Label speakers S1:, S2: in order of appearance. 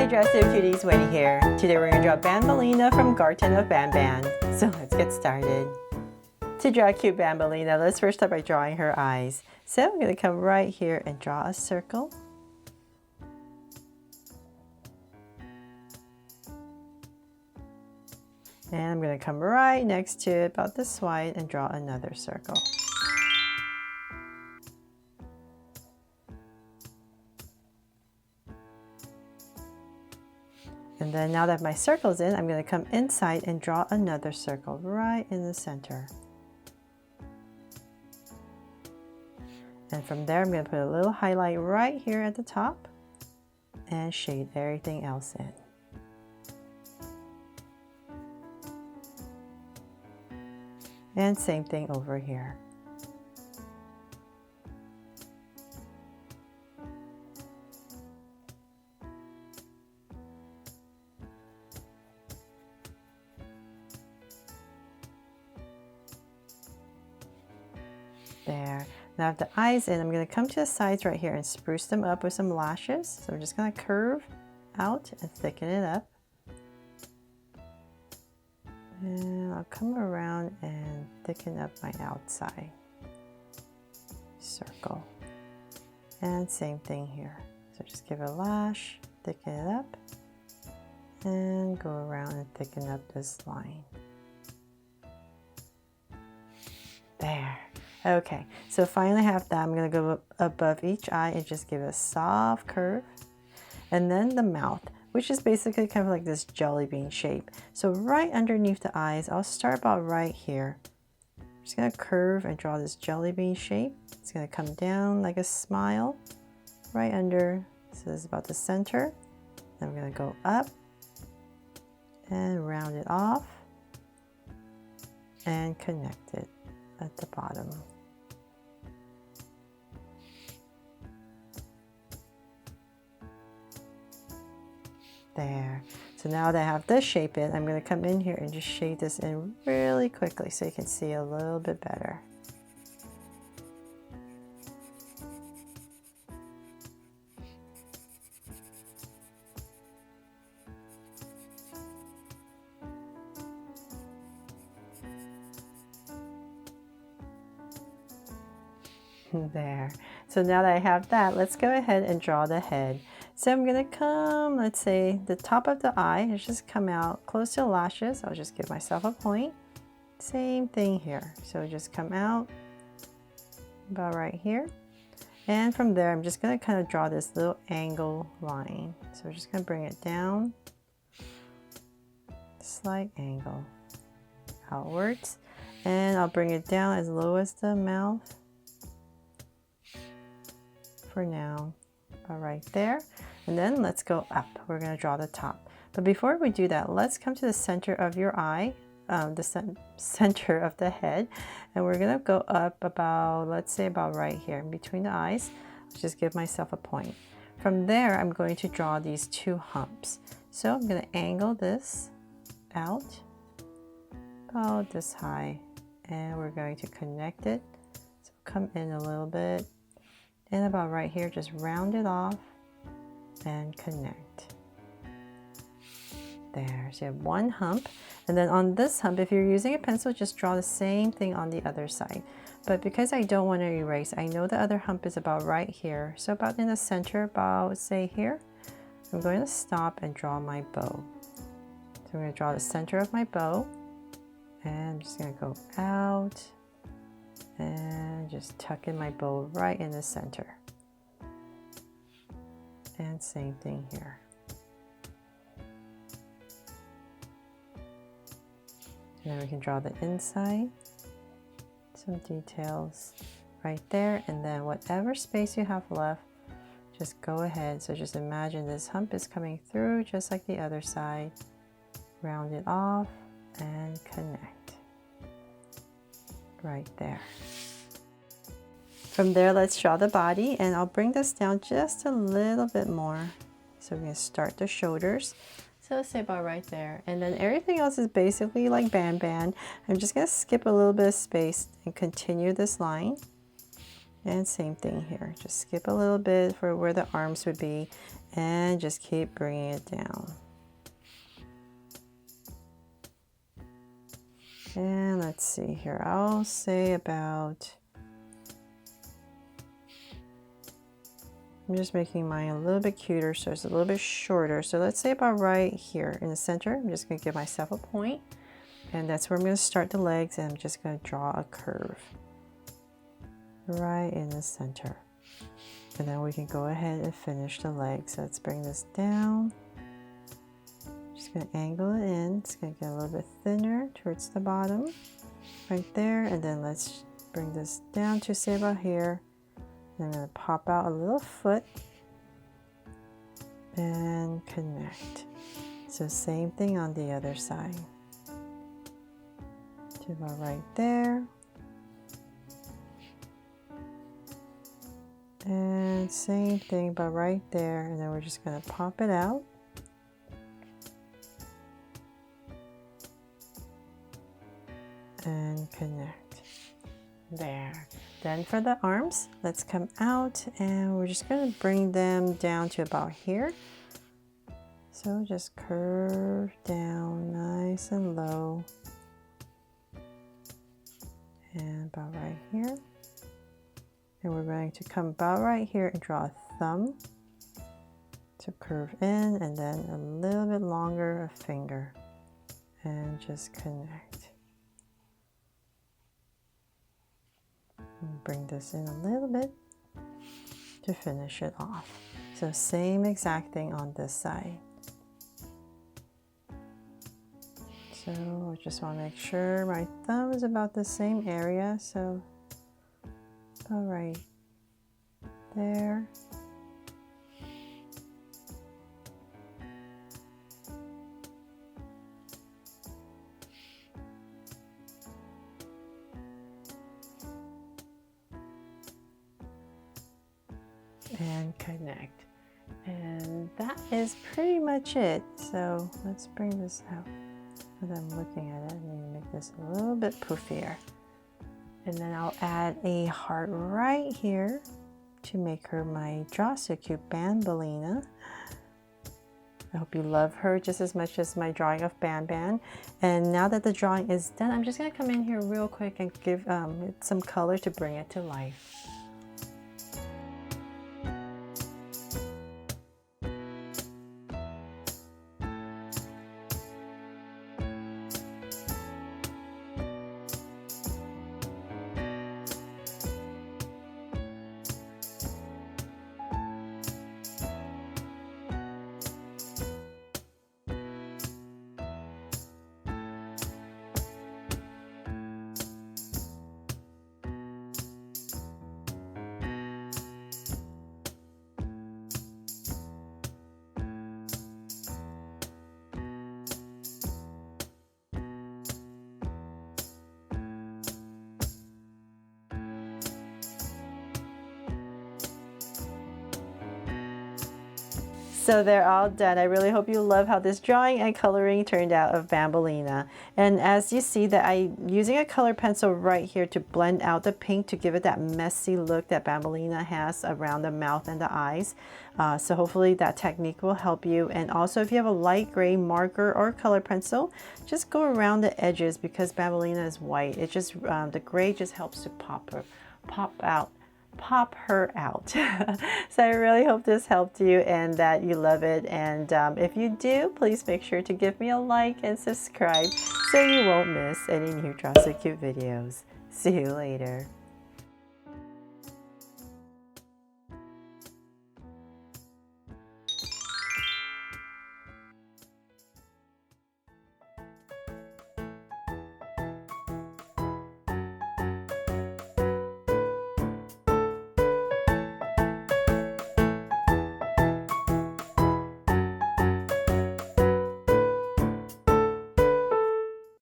S1: Dress Up Cuties, Wendy here. Today we're going to draw Banbaleena from Garten of Banban. So let's get started. To draw a cute Banbaleena, let's first start by drawing her eyes. So I'm going to come right here and draw a circle. And I'm going to come right next to it, about this wide, and draw another circle. And then now that my circle's in, I'm going to come inside and draw another circle right in the center. And from there, I'm going to put a little highlight right here at the top and shade everything else in. And same thing over here. There. Now with the eyes in, I'm going to come to the sides right here and spruce them up with some lashes. So I'm just going to curve out and thicken it up. And I'll come around and thicken up my outside circle. And same thing here. So just give it a lash, thicken it up, and go around and thicken up this line. There. Okay, so finally I have that. I'm going to go above each eye and just give it a soft curve. And then the mouth, which is basically kind of like this jelly bean shape. So right underneath the eyes, I'll start about right here. I'm just going to curve and draw this jelly bean shape. It's going to come down like a smile right under. So this is about the center. Then I'm going to go up and round it off and connect it at the bottom. There. So now that I have this shape in, I'm going to come in here and just shade this in really quickly so you can see a little bit better. There. So now that I have that, let's go ahead and draw the head. So I'm going to come, let's say, the top of the eye, let's just come out close to the lashes. I'll just give myself a point. Same thing here. So just come out about right here. And from there, I'm just going to kind of draw this little angle line. So we're just going to bring it down, slight angle outwards. And I'll bring it down as low as the mouth for now. Right there, and then let's go up. We're going to draw the top, but before we do that, let's come to the center of your eye, center of the head, and we're going to go up about, let's say, about right here in between the eyes. Just give myself a point. From there, I'm going to draw these two humps. So I'm going to angle this out about this high, and we're going to connect it. So come in a little bit. And about right here, just round it off and connect. There, so you have one hump. And then on this hump, if you're using a pencil, just draw the same thing on the other side. But because I don't want to erase, I know the other hump is about right here. So about in the center, about say here, I'm going to stop and draw my bow. So I'm going to draw the center of my bow. And I'm just going to go out and just tuck in my bow right in the center. And same thing here. And then we can draw the inside, some details right there, and then whatever space you have left, just go ahead. So just imagine this hump is coming through just like the other side. Round it off and connect. Right there. From there, let's draw the body, and I'll bring this down just a little bit more. So we're going to start the shoulders. So let's say about right there, and then everything else is basically like Banban. I'm just going to skip a little bit of space and continue this line. And same thing here, just skip a little bit for where the arms would be. and just keep bringing it down. And let's see here, I'll say about, I'm just making mine a little bit cuter so it's a little bit shorter. So let's say about right here in the center. I'm just going to give myself a point, and that's where I'm going to start the legs, and I'm just going to draw a curve right in the center. And then we can go ahead and finish the legs. So let's bring this down. Just going to angle it in. It's going to get a little bit thinner towards the bottom right there. And then let's bring this down to say about here. And I'm going to pop out a little foot and connect. So same thing on the other side. To about right there. And same thing but right there, and then we're just going to pop it out. And connect. There. Then for the arms, let's come out and we're just going to bring them down to about here. So just curve down nice and low. And about right here. And we're going to come about right here and draw a thumb to curve in, and then a little bit longer a finger, and just connect. And bring this in a little bit to finish it off. So same exact thing on this side. So I just want to make sure my thumb is about the same area. So all right there. And connect. And that is pretty much it. So let's bring this out. As I'm looking at it, I need to make this a little bit poofier. And then I'll add a heart right here to make her my Draw So Cute Banbaleena. I hope you love her just as much as my drawing of Banban. And now that the drawing is done, I'm just going to come in here real quick and give it some color to bring it to life. So they're all done. I really hope you love how this drawing and coloring turned out of Banbaleena. And as you see that I'm using a color pencil right here to blend out the pink to give it that messy look that Banbaleena has around the mouth and the eyes. So hopefully that technique will help you. And also if you have a light gray marker or color pencil, just go around the edges because Banbaleena is white. It just, the gray just helps to pop her out. So I really hope this helped you and that you love it. And if you do, please make sure to give me a like and subscribe so you won't miss any new Draw So Cute videos. See you later.